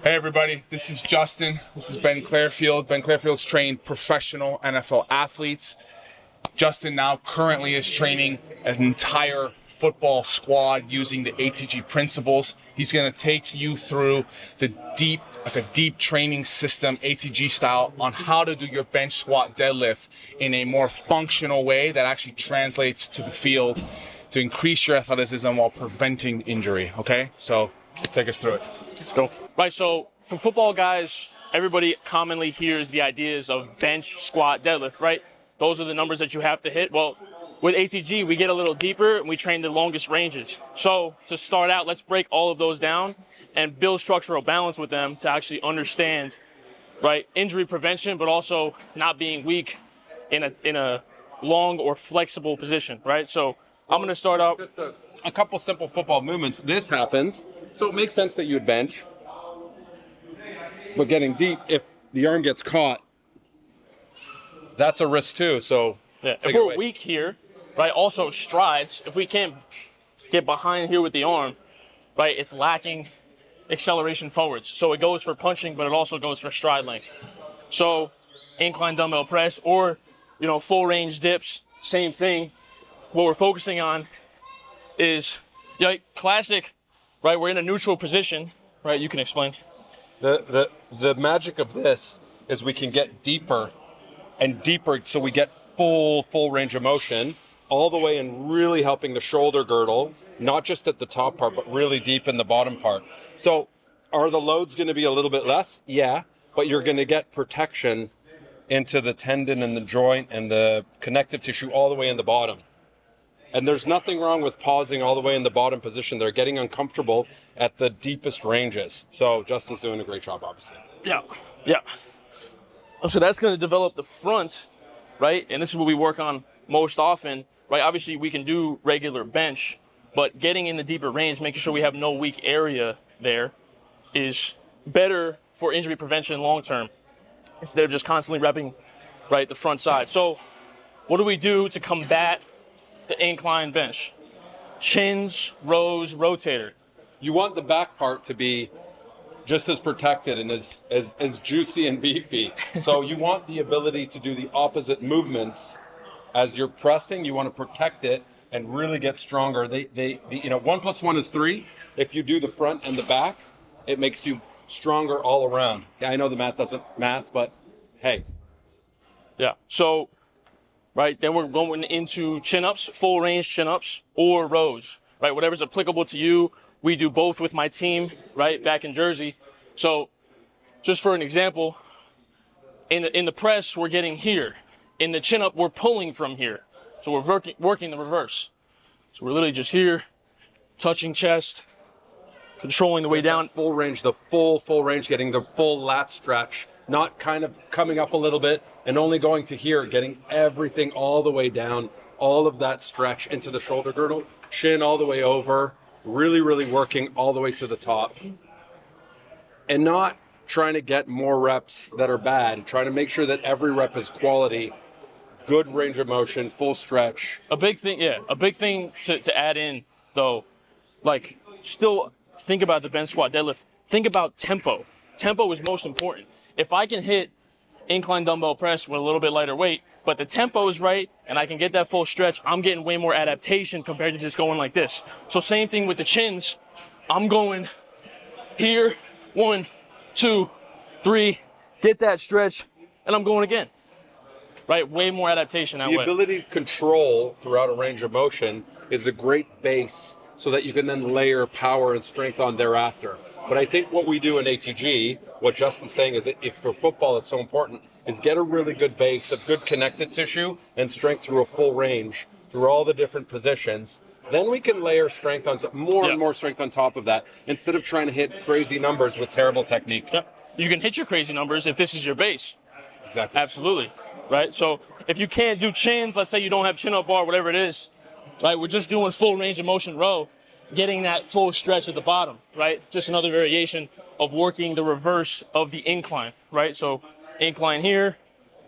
Hey everybody, this is Justin. This is Ben Clarfield. Ben Clarfield's trained professional NFL athletes. Justin now currently is training an entire football squad using the ATG principles. He's going to take you through the deep training system, ATG style, on how to do your bench squat deadlift in a more functional way that actually translates to the field to increase your athleticism while preventing injury, okay? So take us through it. Let's go. Right, so for football guys, everybody commonly hears the ideas of bench, squat, deadlift, right? Those are the numbers that you have to hit. Well, with ATG, we get a little deeper and we train the longest ranges. So to start out, let's break all of those down and build structural balance with them to actually understand, right, injury prevention, but also not being weak in a long or flexible position, right? So I'm going to start out. Just a couple simple football movements. This happens, so it makes sense that you would bench. But getting deep, if the arm gets caught, that's a risk too. So yeah, if we're weak here, right, also strides, if we can't get behind here with the arm, right, it's lacking acceleration forwards. So it goes for punching, but it also goes for stride length. So incline dumbbell press or, full range dips, same thing. What we're focusing on is classic, right, we're in a neutral position, right, you can explain. The magic of this is we can get deeper and deeper, so we get full range of motion all the way and really helping the shoulder girdle, not just at the top part, but really deep in the bottom part. So are the loads going to be a little bit less? Yeah, but you're going to get protection into the tendon and the joint and the connective tissue all the way in the bottom. And there's nothing wrong with pausing all the way in the bottom position. They're getting uncomfortable at the deepest ranges. So Justin's doing a great job, obviously. Yeah. So that's going to develop the front, right? And this is what we work on most often, right? Obviously, we can do regular bench, but getting in the deeper range, making sure we have no weak area there is better for injury prevention long term instead of just constantly repping, right, the front side. So what do we do to combat the incline bench? Chins, rows, rotator. You want the back part to be just as protected and as juicy and beefy. So you want the ability to do the opposite movements as you're pressing. You want to protect it and really get stronger. 1 + 1 is 3. If you do the front and the back, it makes you stronger all around. Yeah, I know the math doesn't math, but hey. Yeah. So right, then we're going into chin-ups, full range chin-ups, or rows, right? Whatever's applicable to you. We do both with my team, right, back in Jersey. So just for an example, in the press, we're getting here. In the chin-up, we're pulling from here. So we're working the reverse. So we're literally just here, touching chest, controlling the way down. Full range, the full range, getting the full lat stretch. Not kind of coming up a little bit and only going to here, getting everything all the way down, all of that stretch into the shoulder girdle, shin all the way over, really working all the way to the top. And not trying to get more reps that are bad, trying to make sure that every rep is quality, good range of motion, full stretch. A big thing to add in though, like still think about the bench squat deadlift, think about tempo. Tempo is most important. If I can hit incline dumbbell press with a little bit lighter weight, but the tempo is right and I can get that full stretch, I'm getting way more adaptation compared to just going like this. So same thing with the chins. I'm going here, 1, 2, 3, get that stretch, and I'm going again. Right, way more adaptation that way. The ability to control throughout a range of motion is a great base so that you can then layer power and strength on thereafter. But I think what we do in ATG, what Justin's saying is that if for football it's so important, is get a really good base of good connected tissue and strength through a full range, through all the different positions. Then we can layer strength on more and more strength on top of that, instead of trying to hit crazy numbers with terrible technique. Yeah. You can hit your crazy numbers if this is your base. Exactly. Absolutely. Right? So if you can't do chins, let's say you don't have chin-up bar, whatever it is, right? We're just doing full range of motion row, getting that full stretch at the bottom, right? Just another variation of working the reverse of the incline, right? So incline here,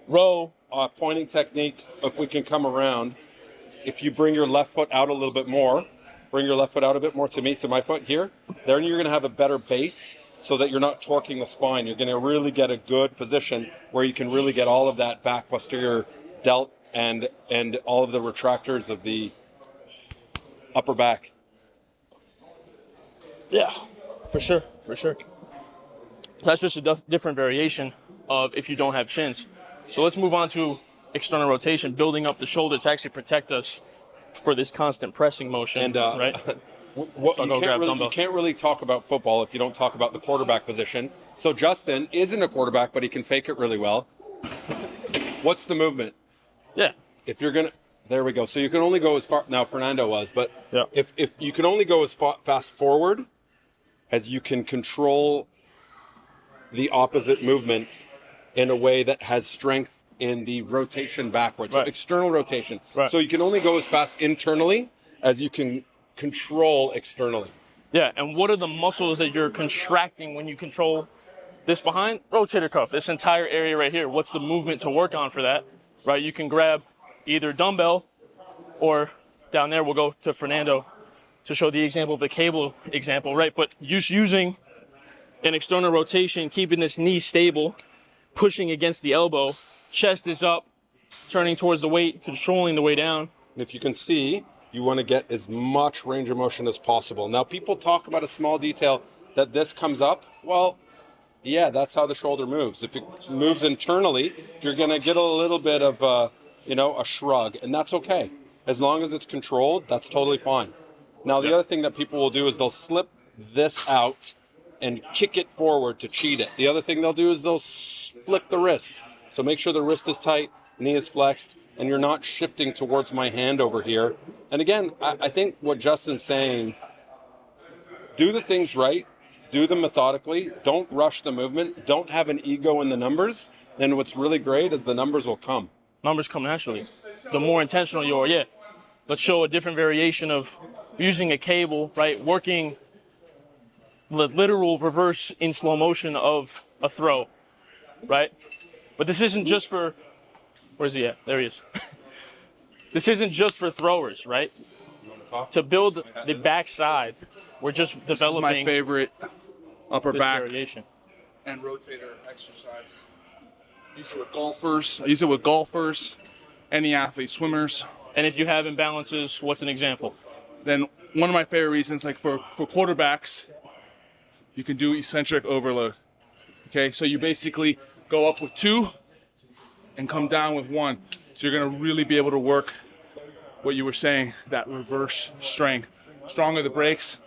row. Pointing technique, if we can come around, if you bring your left foot out a little bit more, bring your left foot out a bit more to me, to my foot here, then you're going to have a better base so that you're not torquing the spine. You're going to really get a good position where you can really get all of that back posterior delt and all of the retractors of the upper back. Yeah, for sure. That's just a different variation of if you don't have chins. So let's move on to external rotation, building up the shoulder to actually protect us for this constant pressing motion, And right? you can't really talk about football if you don't talk about the quarterback position. So Justin isn't a quarterback, but he can fake it really well. What's the movement? Yeah. If you're gonna, there we go. So you can only go as far. Now Fernando was, but Yeah. if you can only go as fast forward as you can control the opposite movement in a way that has strength in the rotation backwards, Right. so external rotation. Right. So you can only go as fast internally as you can control externally. Yeah, and what are the muscles that you're contracting when you control this behind? Rotator cuff, this entire area right here. What's the movement to work on for that, right? You can grab either dumbbell or down there, we'll go to Fernando to show the example of the cable example, right? But using an external rotation, keeping this knee stable, pushing against the elbow, chest is up, turning towards the weight, controlling the way down. And if you can see, you want to get as much range of motion as possible. Now, people talk about a small detail that this comes up. Well, yeah, that's how the shoulder moves. If it moves internally, you're going to get a little bit of a shrug, and that's okay. As long as it's controlled, that's totally fine. Now, the other thing that people will do is they'll slip this out and kick it forward to cheat it. The other thing they'll do is they'll flip the wrist. So make sure the wrist is tight, knee is flexed, and you're not shifting towards my hand over here. And again, I think what Justin's saying, do the things right, do them methodically, don't rush the movement, don't have an ego in the numbers, then what's really great is the numbers will come. Numbers come naturally. The more intentional you are, yeah. Let's show a different variation of using a cable, right? Working the literal reverse in slow motion of a throw, right? But this isn't just for, where's he at? There he is. This isn't just for throwers, right? To build the backside, we're just This is developing my favorite upper this back variation. and rotator exercise. I use it with golfers, any athlete, swimmers. And if you have imbalances, what's an example? Then one of my favorite reasons, like for quarterbacks, you can do eccentric overload. Okay, so you basically go up with 2 and come down with 1. So you're gonna really be able to work what you were saying, that reverse strength. Stronger the brakes,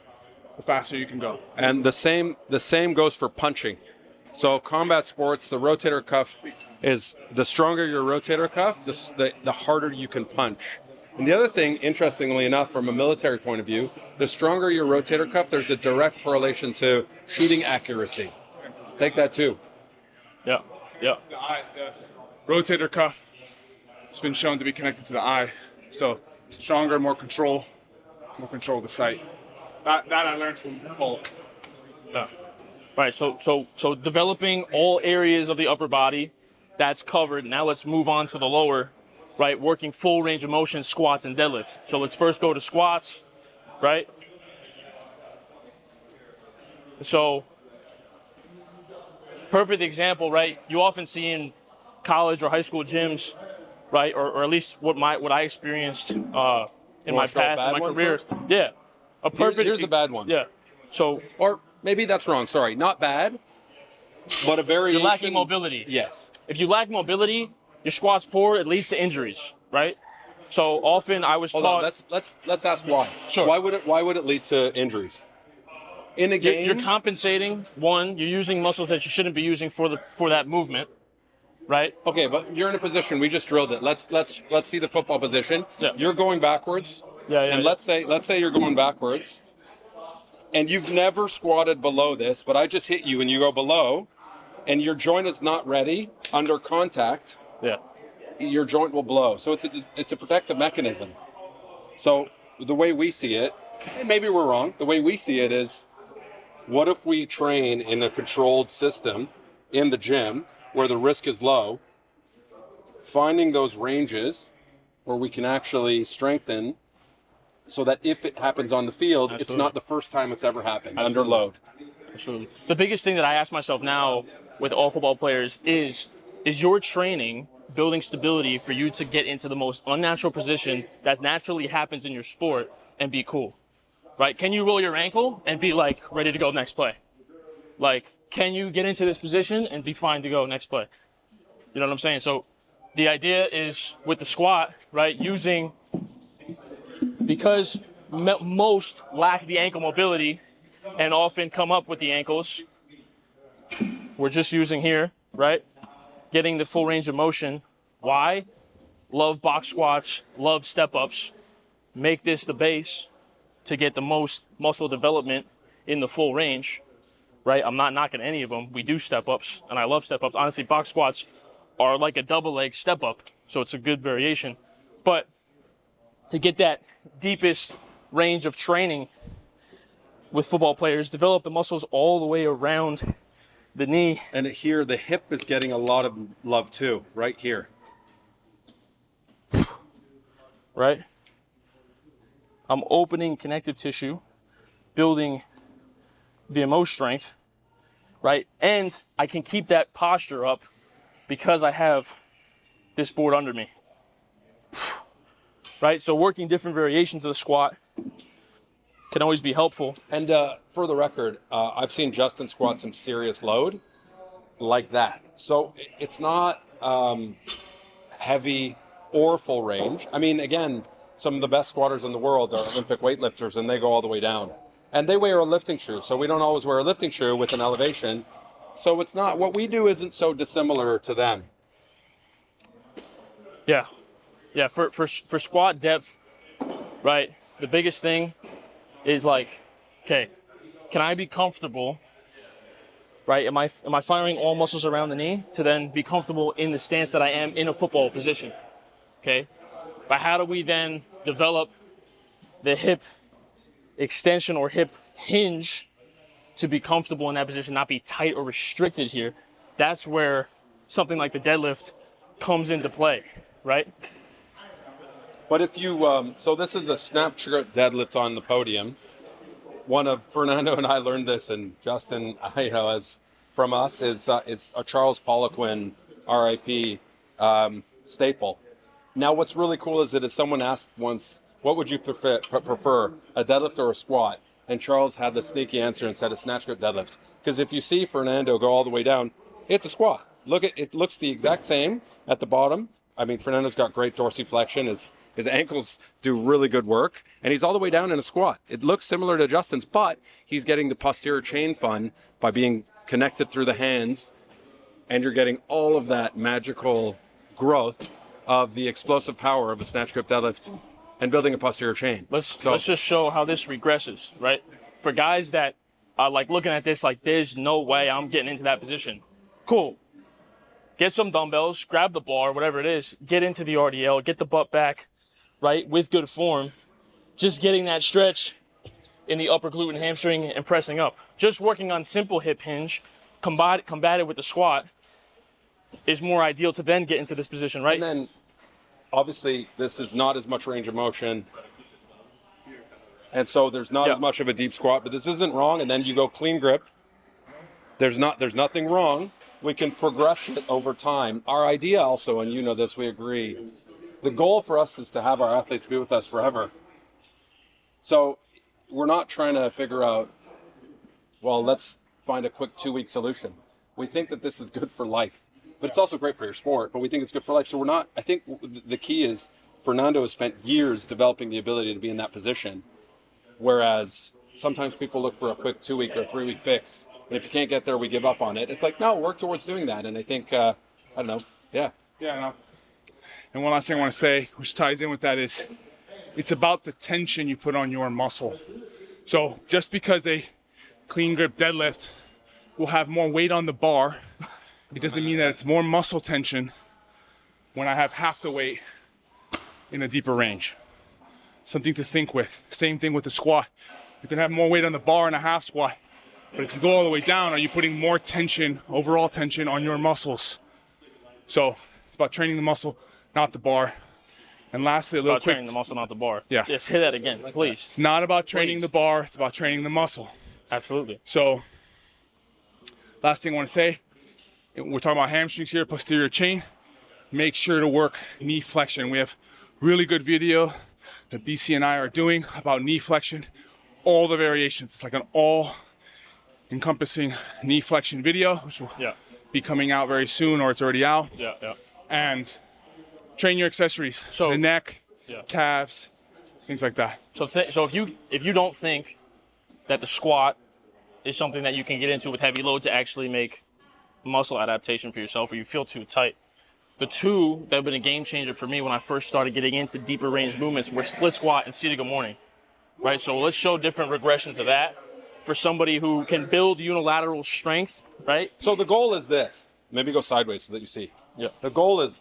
the faster you can go. And the same goes for punching. So combat sports, the rotator cuff is, the stronger your rotator cuff, the harder you can punch. And the other thing, interestingly enough, from a military point of view, the stronger your rotator cuff, there's a direct correlation to shooting accuracy. Take that too. Yeah, yeah. The eye, the rotator cuff, it's been shown to be connected to the eye. So stronger, more control of the sight. That I learned from Paul. Yeah. Right, so developing all areas of the upper body, that's covered. Now let's move on to the lower, right? Working full range of motion, squats and deadlifts. So let's first go to squats, right? So, perfect example, right? You often see in college or high school gyms, right? Or at least what I experienced in my path, in my career. First? Yeah. A perfect. Here's a bad one. Yeah. So. Or maybe that's wrong. Sorry, not bad, but a variation. You're lacking mobility. Yes. If you lack mobility, your squat's poor, it leads to injuries, right? So often I was Hold taught. on. Let's ask why. Sure. Why would it lead to injuries? In a game, You're compensating. One, you're using muscles that you shouldn't be using for that movement, right? okay, but you're in a position. We just drilled it. Let's see the football position. Yeah. You're going backwards. Yeah. And let's say you're going backwards, and you've never squatted below this, but I just hit you and you go below, and your joint is not ready under contact. Yeah. Your joint will blow. So it's a protective mechanism. So the way we see it, and maybe we're wrong, the way we see it is, what if we train in a controlled system in the gym where the risk is low, finding those ranges where we can actually strengthen so that if it happens on the field, Absolutely. It's not the first time it's ever happened Absolutely. under load. Absolutely. The biggest thing that I ask myself now with all football players is your training building stability for you to get into the most unnatural position that naturally happens in your sport and be cool, right? Can you roll your ankle and be like ready to go next play? Like, can you get into this position and be fine to go next play? You know what I'm saying? So the idea is with the squat, right, because most lack the ankle mobility and often come up with the ankles, we're just using here, right, getting the full range of motion. Why? Love box squats, love step-ups. Make this the base to get the most muscle development in the full range, right? I'm not knocking any of them. We do step-ups, and I love step-ups. Honestly, box squats are like a double leg step-up, so it's a good variation. But to get that deepest range of training with football players, develop the muscles all the way around the knee. And here, the hip is getting a lot of love too, right here. Right? I'm opening connective tissue, building VMO strength, right? And I can keep that posture up because I have this board under me, right? So working different variations of the squat can always be helpful. And for the record, I've seen Justin squat some serious load like that. So it's not heavy or full range. I mean, again, some of the best squatters in the world are Olympic weightlifters, and they go all the way down. And they wear a lifting shoe, so we don't always wear a lifting shoe with an elevation. So it's not, what we do isn't so dissimilar to them. Yeah. Yeah, for squat depth, right, the biggest thing is like, okay, can I be comfortable, right? Am I firing all muscles around the knee to then be comfortable in the stance that I am in a football position? Okay, but how do we then develop the hip extension or hip hinge to be comfortable in that position, not be tight or restricted here? That's where something like the deadlift comes into play, right? But if you, so this is the snapshot deadlift on the podium. One of Fernando and I learned this, and Justin, as from us, is a Charles Poliquin, RIP, staple. Now, what's really cool is that as someone asked once, what would you prefer, a deadlift or a squat? And Charles had the sneaky answer and said a snatch grip deadlift. Because if you see Fernando go all the way down, it's a squat. It looks the exact same at the bottom. I mean, Fernando's got great dorsiflexion. His ankles do really good work, and he's all the way down in a squat. It looks similar to Justin's, but he's getting the posterior chain fun by being connected through the hands, and you're getting all of that magical growth of the explosive power of a snatch grip deadlift and building a posterior chain. Let's just show how this regresses, right? For guys that are like looking at this like, there's no way I'm getting into that position. Cool. Get some dumbbells, grab the bar, whatever it is, get into the RDL, get the butt back, right, with good form. Just getting that stretch in the upper glute and hamstring and pressing up. Just working on simple hip hinge, combated with the squat, is more ideal to then get into this position, right? And then, obviously, this is not as much range of motion, and so there's not as much of a deep squat, but this isn't wrong. And then you go clean grip. There's nothing wrong. We can progress it over time. Our idea also, and you know this, we agree, the goal for us is to have our athletes be with us forever. So we're not trying to figure out, well, let's find a quick 2-week solution. We think that this is good for life, but it's also great for your sport, but we think it's good for life. So I think the key is Fernando has spent years developing the ability to be in that position, whereas sometimes people look for a quick 2-week or 3-week fix. And if you can't get there, we give up on it. It's like, no, work towards doing that. And I think, I don't know, yeah. Yeah, no. And one last thing I want to say, which ties in with that, is it's about the tension you put on your muscle. So just because a clean grip deadlift will have more weight on the bar, it doesn't mean that it's more muscle tension when I have half the weight in a deeper range. Something to think with. Same thing with the squat. You can have more weight on the bar in a half squat, but if you go all the way down, are you putting more tension, overall tension, on your muscles? So it's about training the muscle, not the bar. And lastly, it's about training the muscle, not the bar. Yeah. Yeah, say that again, please. It's not about training the bar, it's about training the muscle. Absolutely. So last thing I want to say, we're talking about hamstrings here, posterior chain. Make sure to work knee flexion. We have really good video that BC and I are doing about knee flexion, all the variations. It's like an all encompassing knee flexion video, which will be coming out very soon, or it's already out. And train your accessories, so the neck, calves, things like that. So if you don't think that the squat is something that you can get into with heavy load to actually make muscle adaptation for yourself, or you feel too tight, the two that have been a game changer for me when I first started getting into deeper range movements were split squat and seated good morning, right? So let's show different regressions of that for somebody who can build unilateral strength, right? So the goal is this. Maybe go sideways so that you see. Yeah. The goal is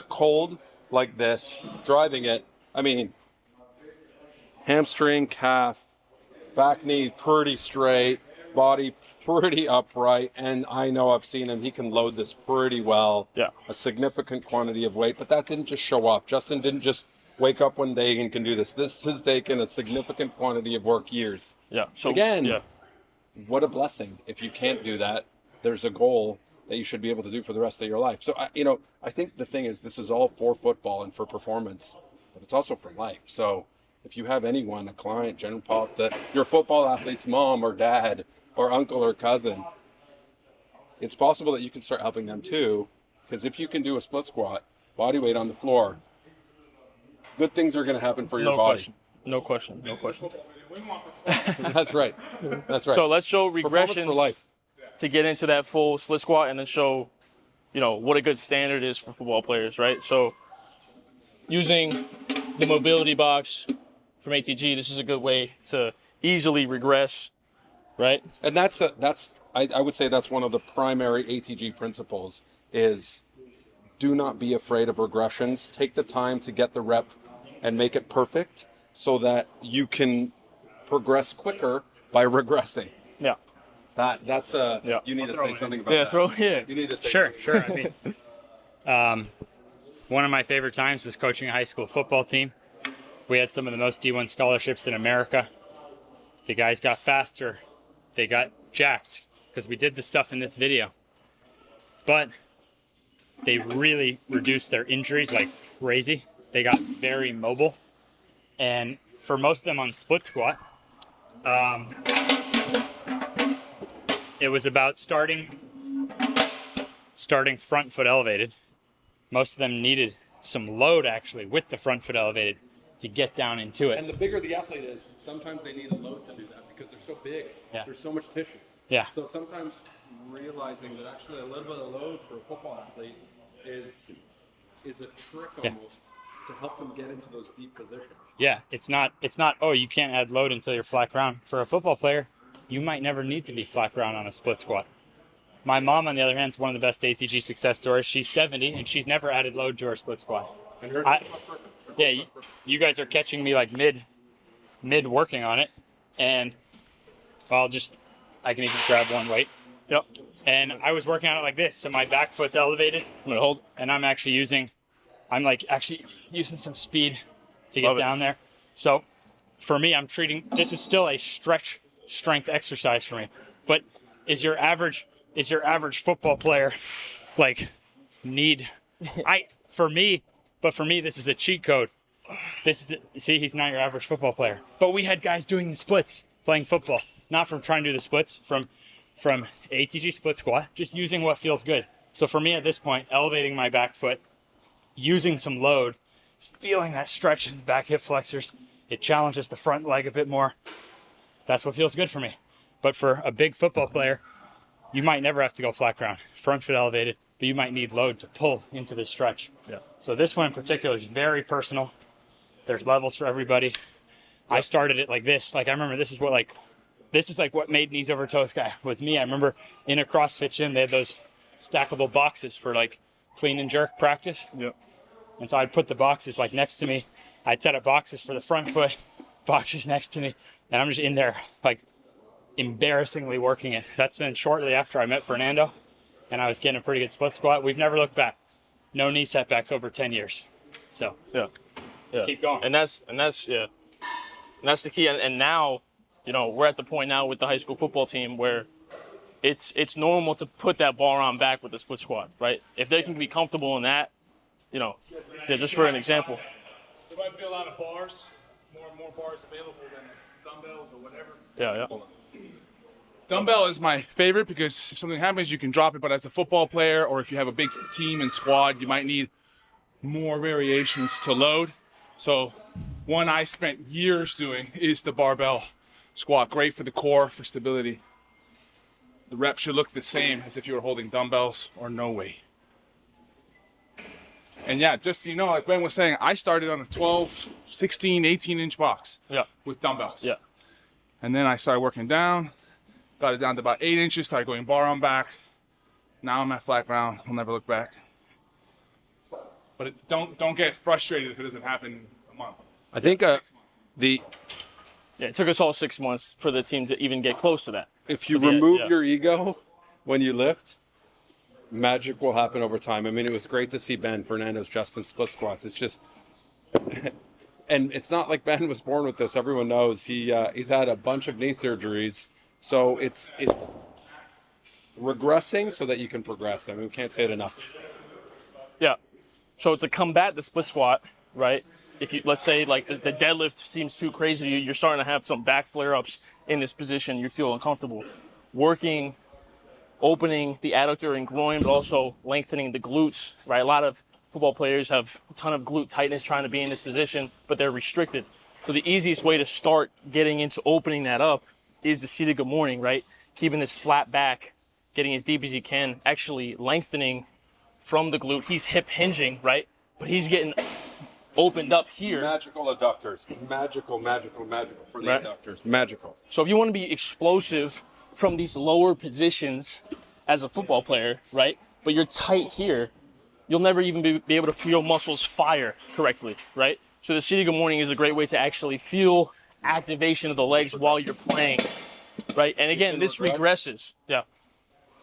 cold like this, driving it. I mean, hamstring, calf, back knee pretty straight, body pretty upright, and I know I've seen him. He can load this pretty well. Yeah. A significant quantity of weight, but that didn't just show up. Justin didn't just wake up one day and can do this. This has taken a significant quantity of work, years. Yeah. So again, what a blessing. If you can't do that, there's a goal that you should be able to do for the rest of your life. So, I think the thing is, this is all for football and for performance, but it's also for life. So if you have anyone, a client, general public, your football athlete's mom or dad or uncle or cousin, it's possible that you can start helping them too, because if you can do a split squat, body weight on the floor, good things are going to happen for your body. No question. That's right. So let's show regressions for life to get into that full split squat, and then show, what a good standard is for football players, right? So using the mobility box from ATG, this is a good way to easily regress, right? And I would say that's one of the primary ATG principles is do not be afraid of regressions. Take the time to get the rep and make it perfect so that you can progress quicker by regressing. Yeah. That's you need to say something about that. You need to say Sure. I mean, one of my favorite times was coaching a high school football team. We had some of the most D1 scholarships in America. The guys got faster. They got jacked because we did the stuff in this video. But they really reduced their injuries like crazy. They got very mobile. And for most of them on split squat, it was about starting front foot elevated. Most of them needed some load actually with the front foot elevated to get down into it. And the bigger the athlete is, sometimes they need a load to do that because they're so big. Yeah. There's so much tissue. Yeah. So sometimes realizing that actually a little bit of load for a football athlete is a trick almost to help them get into those deep positions. Yeah, it's not, oh, you can't add load until you're flat ground. For a football player, you might never need to be flat ground on a split squat. My mom, on the other hand, is one of the best ATG success stories. She's 70, and she's never added load to her split squat. And hers you guys are catching me like mid working on it, and I can even grab one weight. Yep. And I was working on it like this, so my back foot's elevated. I'm gonna hold. And I'm actually using some speed to get down there. So for me, I'm treating, this is still a stretch strength exercise for me. But is your average football player for me, this is a cheat code. He's not your average football player. But we had guys doing the splits, playing football, not from trying to do the splits, from ATG split squat, just using what feels good. So for me at this point, elevating my back foot, using some load, feeling that stretch in the back hip flexors, it challenges the front leg a bit more. That's what feels good for me. But for a big football player, you might never have to go flat ground, front foot elevated, but you might need load to pull into the stretch. Yeah. So this one in particular is very personal. There's levels for everybody. I started it like this. I remember this is what made knees over toes guy was me. I remember in a CrossFit gym, they had those stackable boxes for clean and jerk practice. Yep. And so I'd put the boxes next to me. I'd set up boxes for the front foot, boxes next to me, and I'm just in there embarrassingly working it. That's been shortly after I met Fernando, and I was getting a pretty good split squat. We've never looked back. No knee setbacks over 10 years. So keep going. And that's the key. And now, we're at the point now with the high school football team where it's normal to put that bar on back with the split squat, right? If they can be comfortable in that, you know, yeah, just for an example. There might be a lot of bars, more bars available than dumbbells or whatever. Yeah. Dumbbell is my favorite because if something happens, you can drop it. But as a football player, or if you have a big team and squad, you might need more variations to load. So one I spent years doing is the barbell squat. Great for the core, for stability. The rep should look the same as if you were holding dumbbells or no weight. And yeah, just so you know, like Ben was saying, I started on a 12, 16, 18-inch box with dumbbells. Yeah. And then I started working down, got it down to about 8 inches, started going bar on back. Now I'm at flat ground. I'll never look back. But don't get frustrated if it doesn't happen in a month. I think Yeah, it took us all 6 months for the team to even get close to that. if you remove your ego when you lift, magic will happen over time. I mean, it was great to see Ben, Fernando's, Justin split squats. It's just, and it's not like Ben was born with this. Everyone knows he's had a bunch of knee surgeries, so it's regressing so that you can progress. I mean, we can't say it enough. Yeah. So to combat the split squat, right? If you, let's say like the deadlift seems too crazy to you, you're starting to have some back flare-ups in this position, you feel uncomfortable. Working, opening the adductor and groin, but also lengthening the glutes, right? A lot of football players have a ton of glute tightness trying to be in this position, but they're restricted. So the easiest way to start getting into opening that up is the seated good morning, right? Keeping this flat back, getting as deep as you can, actually lengthening from the glute. He's hip hinging, right? But he's getting opened up here. Magical adductors. Magical for the Right. adductors. Magical. So if you want to be explosive from these lower positions as a football player, right? But you're tight here, you'll never even be able to feel muscles fire correctly, right? So the seated good morning is a great way to actually feel activation of the legs while you're playing, right? And again, this regresses. Yeah.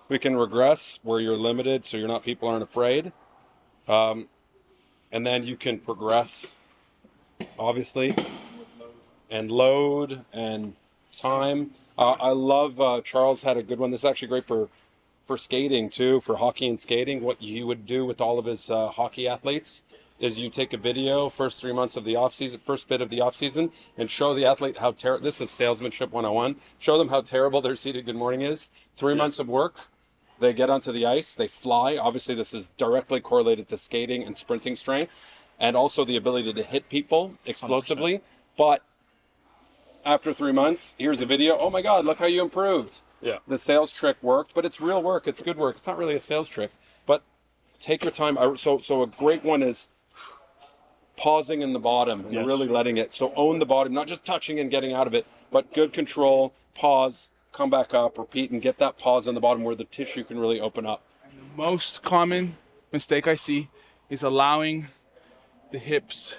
We can regress where you're limited, so people aren't afraid. And then you can progress, obviously, and load and time. I love Charles had a good one. This is actually great for skating too, for hockey and skating. What you would do with all of his hockey athletes is you take a video first 3 months of the off season, first bit of the off season, and show the athlete how terrible. This is salesmanship 101. Show them how terrible their seated good morning is. 3 months of work. They get onto the ice, they fly. Obviously, this is directly correlated to skating and sprinting strength, and also the ability to hit people explosively. 100%. But after 3 months, here's a video. Oh my God, look how you improved. Yeah. The sales trick worked, but it's real work. It's good work. It's not really a sales trick, but take your time. So a great one is pausing in the bottom and really letting it. So own the bottom, not just touching and getting out of it, but good control, pause, come back up, repeat, and get that pause on the bottom where the tissue can really open up. The most common mistake I see is allowing the hips,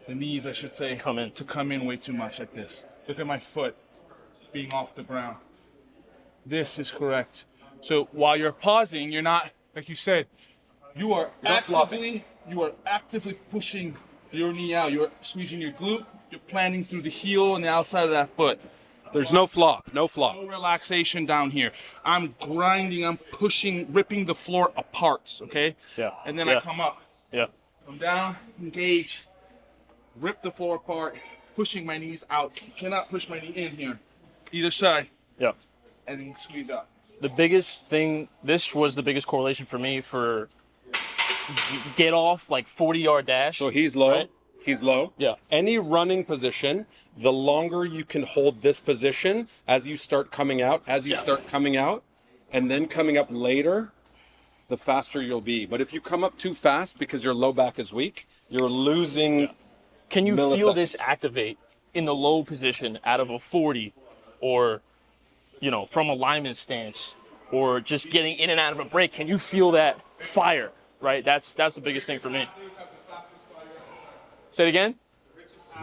the knees, I should say, to come in way too much like this. Look at my foot being off the ground. This is correct. So while you're pausing, you're not, like you said, you are actively pushing your knee out. You're squeezing your glute. You're planting through the heel and the outside of that foot. There's no flop. No relaxation down here. I'm grinding, I'm pushing, ripping the floor apart, okay? Yeah. And then I come up. Yeah. Come down, engage, rip the floor apart, pushing my knees out. You cannot push my knee in here. Either side. Yeah. And then squeeze out. The biggest thing, this was the biggest correlation for me for get off, like 40-yard dash. So he's low. Right? He's low. Yeah. Any running position, the longer you can hold this position as you start coming out, and then coming up later, the faster you'll be. But if you come up too fast because your low back is weak, you're losing. Can you feel this activate in the low position out of a 40 or, from a lineman stance or just getting in and out of a break? Can you feel that fire, right? That's the biggest thing for me. Say it again?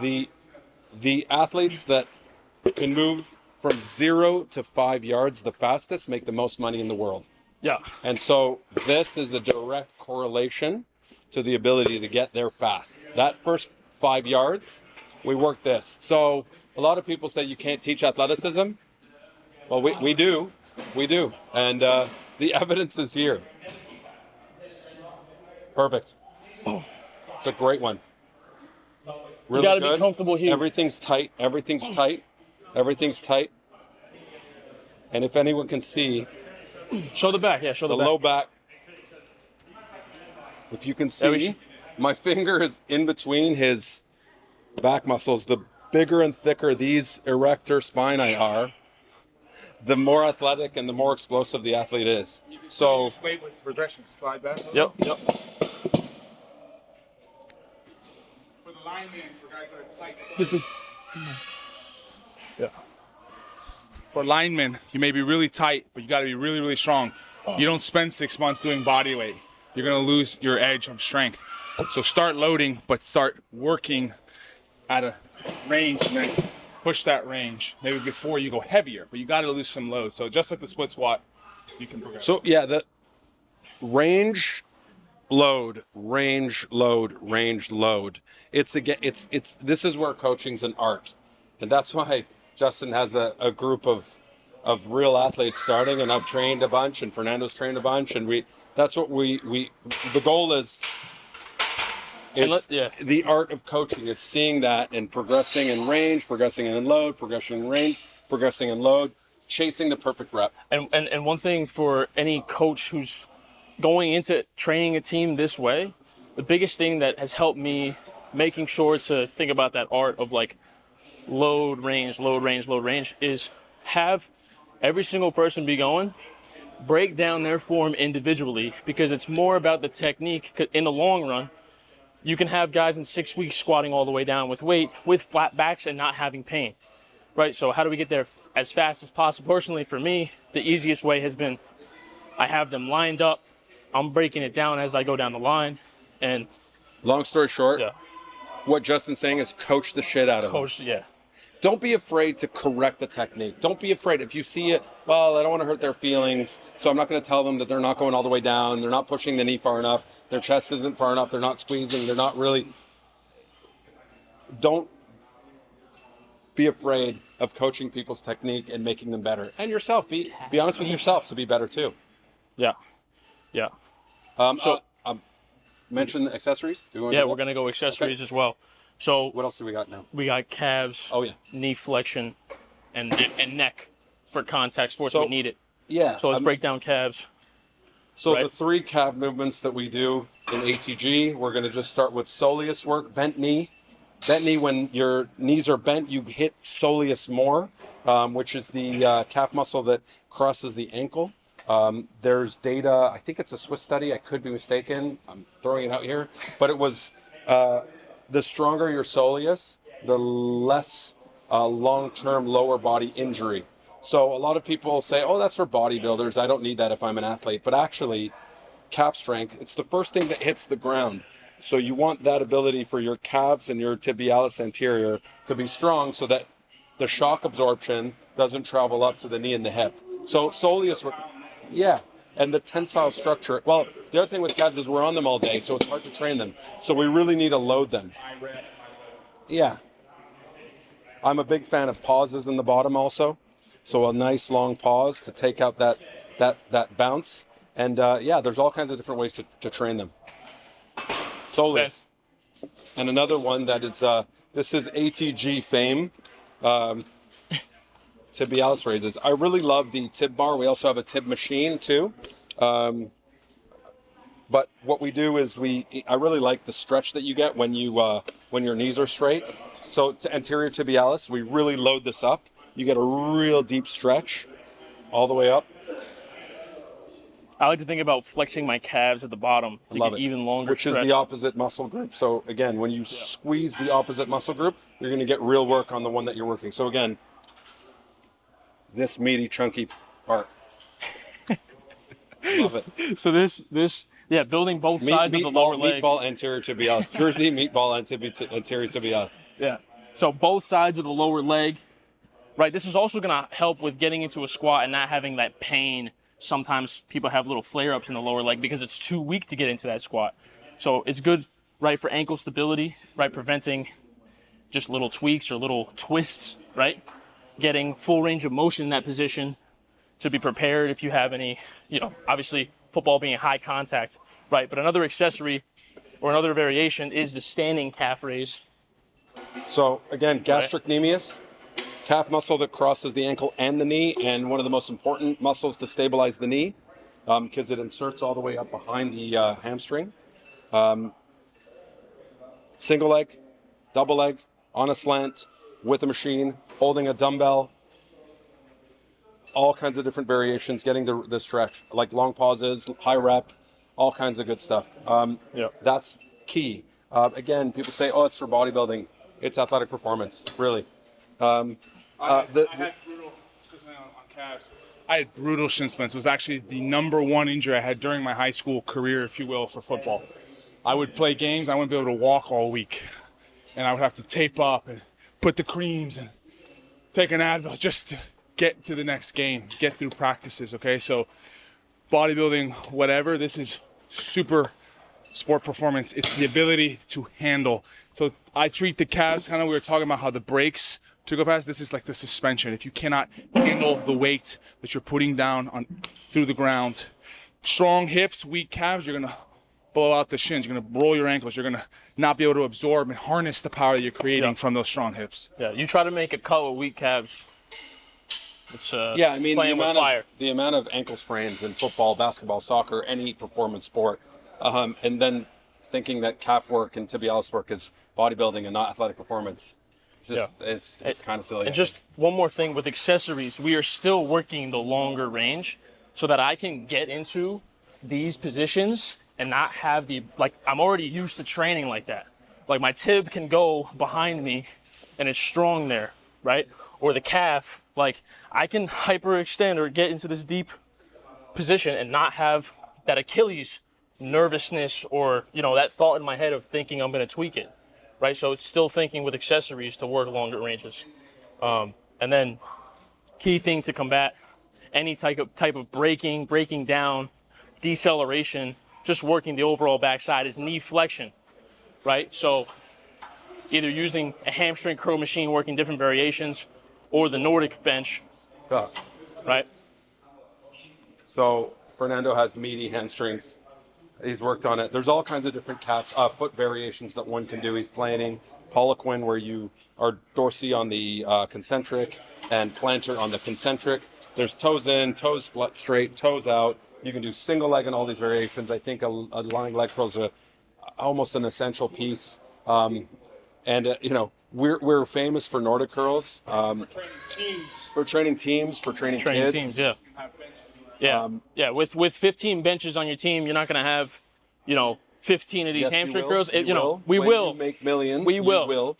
The athletes that can move from 0 to 5 yards the fastest make the most money in the world. Yeah. And so this is a direct correlation to the ability to get there fast. That first 5 yards, we work this. So a lot of people say you can't teach athleticism. Well, we do. We do. And the evidence is here. Perfect. It's a great one. Really you got to good. be comfortable here. Everything's tight. Everything's tight. Everything's tight. And if anyone can see Show the back. Yeah, show the the back. low back, if you can see, my finger is in between his back muscles. The bigger and thicker these erector spinae are, the more athletic and the more explosive the athlete is. So Wait with regression. Slide back. Yep. For the lineman, for guys that are tight. Yeah. For linemen, you may be really tight, but you got to be really, really strong. You don't spend 6 months doing body weight. You're going to lose your edge of strength. So start loading, but start working at a range and then push that range. Maybe before you go heavier, but you got to lose some load. So just like the split squat, you can progress. So yeah, the range, load, range, load, range, load. It's this is where coaching's an art, and that's why Justin has a group of real athletes starting, and I've trained a bunch, and Fernando's trained a bunch, and that's what we the goal is. The art of coaching is seeing that and progressing in range, progressing in load, progressing in range, progressing in load, chasing the perfect rep. And one thing for any coach who's going into training a team this way, the biggest thing that has helped me making sure to think about that art of like load, range, load, range, load, range is have every single person be going, break down their form individually, because it's more about the technique. 'Cause in the long run, you can have guys in 6 weeks squatting all the way down with weight, with flat backs and not having pain, right? So how do we get there as fast as possible? Personally, for me, the easiest way has been I have them lined up. I'm breaking it down as I go down the line. And long story short, yeah, what Justin's saying is coach the shit out of them. coach, yeah. Don't be afraid to correct the technique. Don't be afraid. If you see it, well, I don't want to hurt their feelings, so I'm not going to tell them that they're not going all the way down, they're not pushing the knee far enough, their chest isn't far enough, they're not squeezing, they're not really. Don't be afraid of coaching people's technique and making them better. And yourself, be honest with yourself to be better too. Yeah. Mention the accessories. We're going to go accessories as well. So what else do we got now? we got calves, knee flexion, and neck for contact sports. We need it. Yeah. So let's break down calves. So the 3 calf movements that we do in ATG, we're going to just start with soleus work, bent knee. Bent knee, when your knees are bent, you hit soleus more, which is the calf muscle that crosses the ankle. There's data, I think it's a Swiss study, I could be mistaken, I'm throwing it out here, but it was the stronger your soleus, the less long-term lower body injury. So a lot of people say, oh, that's for bodybuilders, I don't need that if I'm an athlete. But actually, calf strength, it's the first thing that hits the ground. So you want that ability for your calves and your tibialis anterior to be strong so that the shock absorption doesn't travel up to the knee and the hip. So soleus, and the tensile structure. Well, the other thing with calves is we're on them all day, so it's hard to train them. So we really need to load them. Yeah. I'm a big fan of pauses in the bottom also. So a nice long pause to take out that bounce. And there's all kinds of different ways to train them. Soleus. And another one that is, this is ATG fame. Tibialis raises. I really love the tib bar. We also have a tib machine too. But what we do is I really like the stretch that you get when your knees are straight. So to anterior tibialis, we really load this up. You get a real deep stretch all the way up. I like to think about flexing my calves at the bottom to get even longer Which stretch. is the opposite muscle group. So again, when you squeeze the opposite muscle group, you're going to get real work on the one that you're working. So again, this meaty, chunky part. Love it. So this, building both sides of the lower leg. Meatball anterior tibialis. Jersey meatball anterior tibialis. Yeah. So both sides of the lower leg, right? This is also going to help with getting into a squat and not having that pain. Sometimes people have little flare-ups in the lower leg because it's too weak to get into that squat. So it's good, right, for ankle stability, right, preventing just little tweaks or little twists, right? Getting full range of motion in that position, to be prepared if you have any, obviously football being high contact, right? But another accessory or another variation is the standing calf raise. So again, gastrocnemius, calf muscle that crosses the ankle and the knee, and one of the most important muscles to stabilize the knee, because it inserts all the way up behind the hamstring. Single leg, double leg, on a slant, with a machine, holding a dumbbell, all kinds of different variations, getting the stretch, like long pauses, high rep, all kinds of good stuff. That's key. Again, people say, oh, it's for bodybuilding. It's athletic performance, really. I had brutal, on calves. I had brutal shin splints. It was actually the #1 injury I had during my high school career, if you will, for football. I would play games. I wouldn't be able to walk all week. And I would have to tape up and put the creams and take an Advil just to get to the next game, get through practices, okay? So bodybuilding, whatever, this is super sport performance. It's the ability to handle. So I treat the calves, kind of we were talking about how the brakes to go fast, this is like the suspension. If you cannot handle the weight that you're putting down through the ground, strong hips, weak calves, you're gonna blow out the shins, you're gonna roll your ankles, you're gonna not be able to absorb and harness the power that you're creating from those strong hips. Yeah, you try to make a cut with weak calves. It's playing with fire. The amount of ankle sprains in football, basketball, soccer, any performance sport, and then thinking that calf work and tibialis work is bodybuilding and not athletic performance. It's kind of silly. And just one more thing with accessories, we are still working the longer range so that I can get into these positions and not have I'm already used to training like that. Like my tib can go behind me and it's strong there, right? Or the calf, I can hyperextend or get into this deep position and not have that Achilles nervousness or, that thought in my head of thinking I'm going to tweak it, right? So it's still thinking with accessories to work longer ranges. And then key thing to combat any type of breaking down, deceleration, just working the overall backside is knee flexion, right? So either using a hamstring curl machine, working different variations, or the Nordic bench, right? So Fernando has meaty hamstrings. He's worked on it. There's all kinds of different foot variations that one can do. He's planning Poliquin, where you are dorsey on the concentric and plantar on the concentric. There's toes in, toes flat, straight, toes out. You can do single leg in all these variations. I think a lying leg curl is almost an essential piece. We're famous for Nordic curls. For training teams, for training kids. Teams, yeah. With 15 benches on your team, you're not going to have, 15 of these hamstring curls. We will. You make millions. We will. You will.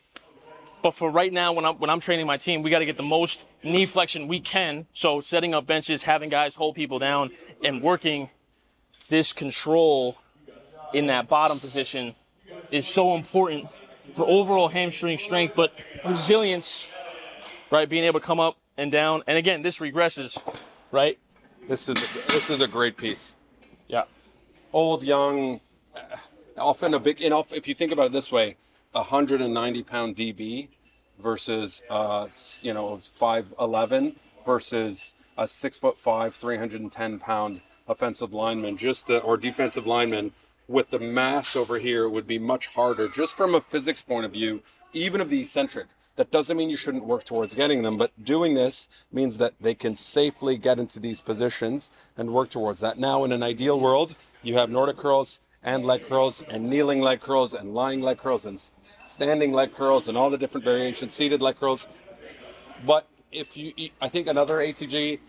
But for right now, when I'm training my team, we got to get the most knee flexion we can. So setting up benches, having guys hold people down, and working this control in that bottom position is so important for overall hamstring strength, but resilience, right? Being able to come up and down. And again, this regresses, right? This is a great piece. Yeah. Old, young, often a big, if you think about it this way, 190-pound DB versus 5'11" versus a 6'5", 310-pound offensive lineman, or defensive lineman, with the mass over here would be much harder, just from a physics point of view, even of the eccentric. That doesn't mean you shouldn't work towards getting them, but doing this means that they can safely get into these positions and work towards that. Now, in an ideal world, you have Nordic curls and leg curls and kneeling leg curls and lying leg curls and standing leg curls and all the different variations, seated leg curls. But I think another ATG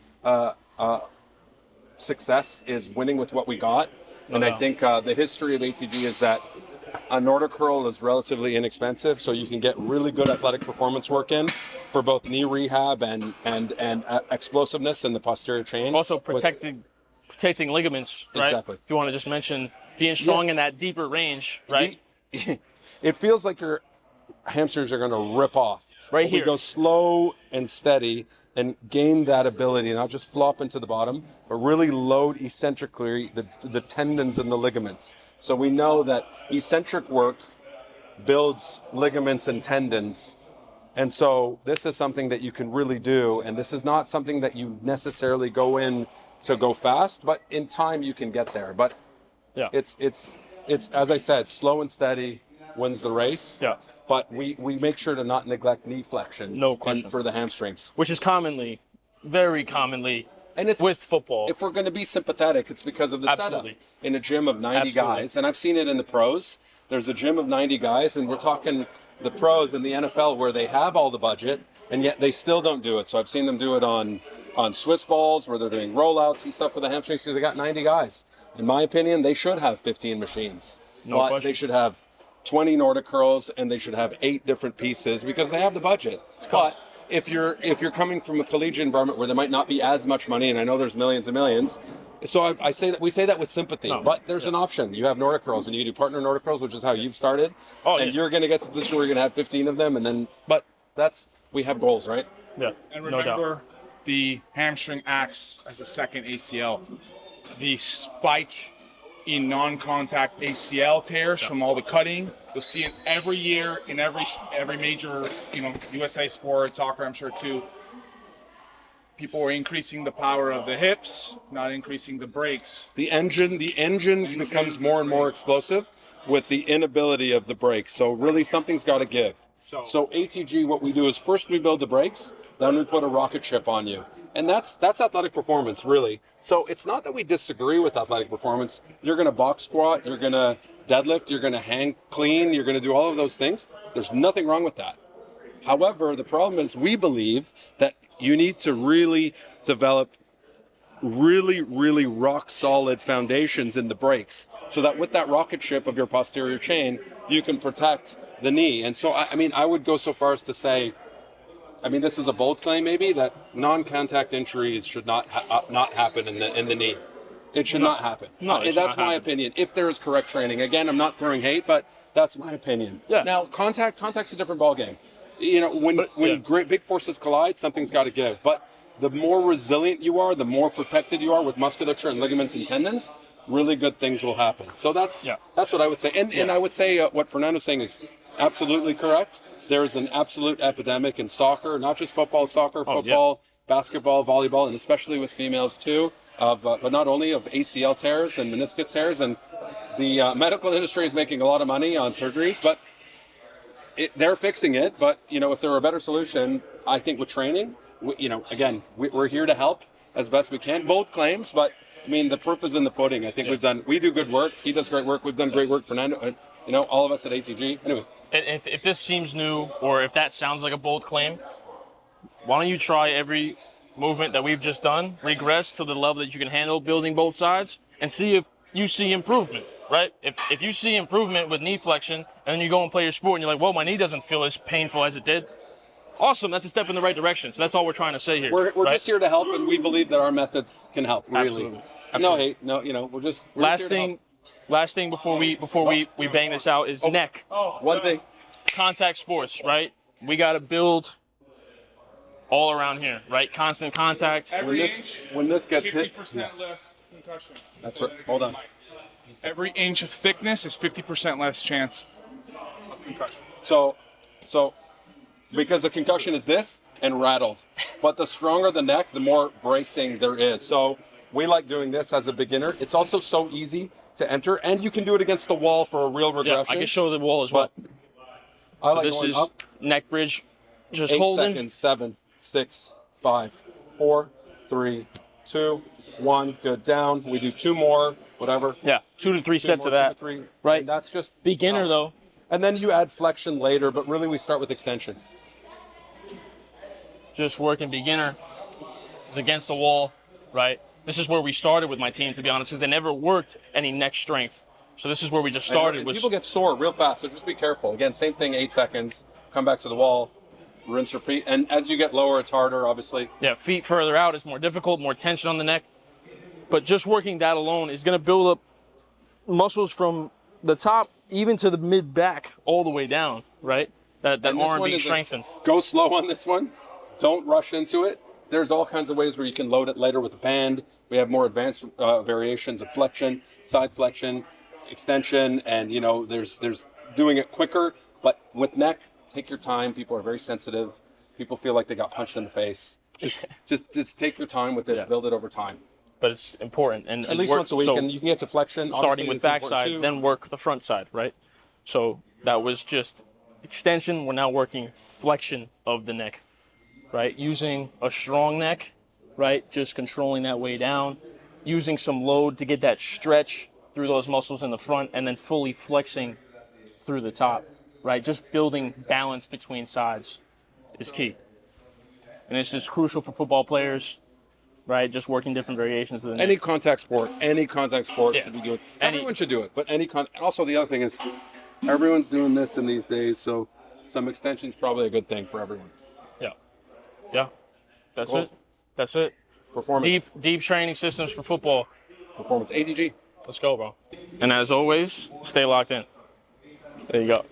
success is winning with what we got. And I think the history of ATG is that a Nordic curl is relatively inexpensive, so you can get really good athletic performance work in for both knee rehab and explosiveness in the posterior chain. Also protecting ligaments, right? Exactly. If you want to just mention being strong in that deeper range, right? It feels like your hamstrings are going to rip off. Right here. We go slow and steady and gain that ability, not just flop into the bottom, but really load eccentrically the tendons and the ligaments. So we know that eccentric work builds ligaments and tendons, And so this is something that you can really do. And this is not something that you necessarily go in to go fast, but in time you can get there. But Yeah. it's as I said, slow and steady wins the race. Yeah. But we make sure to not neglect knee flexion. No question. For the hamstrings. Which is commonly, very commonly, And it's with football. if we're going to be sympathetic, it's because of the Absolutely. setup. In a gym of 90 Absolutely. guys, and I've seen it in the pros, there's a gym of 90 guys, and we're talking the pros in the NFL where they have all the budget, and yet they still don't do it. So I've seen them do it on Swiss balls, where they're doing rollouts and stuff for the hamstrings, because they got 90 guys. In my opinion, they should have 15 machines. No but question. they should have 20 Nordic curls, and they should have 8 different pieces, because they have the budget. But if you're coming from a collegiate environment where there might not be as much money, and I know there's millions and millions, so I say that we say that with sympathy. No. But there's an option. You have Nordic curls, and you do partner Nordic curls, which is how you've started. Oh, and yeah. you're going to get to the position where you're going to have 15 of them, and then. But we have goals, right? Yeah. And No doubt. remember, the hamstring acts as a second ACL. The spike in non-contact ACL tears from all the cutting, you'll see it every year in every major, USA sport, soccer, I'm sure too. People are increasing the power of the hips, not increasing the brakes. The engine becomes more and more explosive with the inability of the brakes. So really something's got to give. So ATG, what we do is first we build the brakes, then we put a rocket ship on you. And that's athletic performance, really. So it's not that we disagree with athletic performance. You're going to box squat, you're going to deadlift, you're going to hang clean, you're going to do all of those things. There's nothing wrong with that. However, the problem is we believe that you need to really develop really, really rock solid foundations in the brakes, so that with that rocket ship of your posterior chain, you can protect the knee. And so, I would go so far as to say, this is a bold claim maybe, that non-contact injuries should not happen in the knee. It should not happen. No, it should that's not my happen. opinion. If there is correct training, again, I'm not throwing hate, but that's my opinion. Yeah. Now, contact's a different ballgame. When great big forces collide, something's got to give. But the more resilient you are, the more protected you are with musculature and ligaments and tendons, really good things will happen. So that's what I would say. And I would say what Fernando's saying is absolutely correct. There is an absolute epidemic in soccer, not just football, soccer, football, basketball, volleyball, and especially with females too, but not only of ACL tears and meniscus tears. And the medical industry is making a lot of money on surgeries, but they're fixing it. But if there were a better solution, I think with training, we're here to help as best we can. Both claims, but the proof is in the pudding. I think we do good work. He does great work. We've done great work, Fernando. All of us at ATG. Anyway. And if this seems new, or if that sounds like a bold claim, why don't you try every movement that we've just done, regress to the level that you can handle, building both sides, and see if you see improvement, right? If you see improvement with knee flexion, and then you go and play your sport, and you're like, well, my knee doesn't feel as painful as it did. Awesome, that's a step in the right direction. So that's all we're trying to say here. We're right? just here to help, and we believe that our methods can help. Really, Absolutely. no hate, no. We're just here to help. Last thing before we bang this out is neck. One thing. Contact sports, right? We got to build all around here, right? Constant contact. When this gets hit, 50% yes. less concussion. That's right. Hold on. Every inch of thickness is 50% less chance of concussion. So because the concussion is this and rattled, but the stronger the neck, the more bracing there is. So we like doing this as a beginner. It's also so easy to enter, and you can do it against the wall for a real regression. Yeah, I can show the wall as well. But I like This going is up. neck bridge, just 8 holding. seconds. 7, 6, 5, 4, 3, 2, 1. Good. Down. We do 2 more. Whatever. Yeah, 2 to 3 sets more, of that. 2 to 3. Right. And that's just Beginner though. And then you add flexion later, but really we start with extension. Just working beginner. It's against the wall, right? This is where we started with my team, to be honest, because they never worked any neck strength. So this is where we just started. And people get sore real fast, so just be careful. Again, same thing, 8 seconds, come back to the wall, rinse, repeat. And as you get lower, it's harder, obviously. Yeah, feet further out is more difficult, more tension on the neck. But just working that alone is going to build up muscles from the top even to the mid-back all the way down, right? That arm being strengthened. Go slow on this one. Don't rush into it. There's all kinds of ways where you can load it later with a band. We have more advanced variations of flexion, side flexion, extension, and there's doing it quicker. But with neck, take your time. People are very sensitive. People feel like they got punched in the face. Just take your time with this. Yeah. Build it over time. But it's important. And At least once a week, so and you can get to flexion. starting Obviously, with this is important backside, too. then work the front side, right? So that was just extension. We're now working flexion of the neck, right? Using a strong neck, right? Just controlling that way down, using some load to get that stretch through those muscles in the front, and then fully flexing through the top, right? Just building balance between sides is key. And it's just crucial for football players, right? Just working different variations of the neck. Any contact sport Yeah. should be doing. Any- Everyone should do it, but and also the other thing is, everyone's doing this in these days, so some extension's probably a good thing for everyone. Yeah. That's Cool. it. That's it. Performance, Deep training systems for football. performance, ATG. Let's go, bro. And as always, stay locked in. There you go.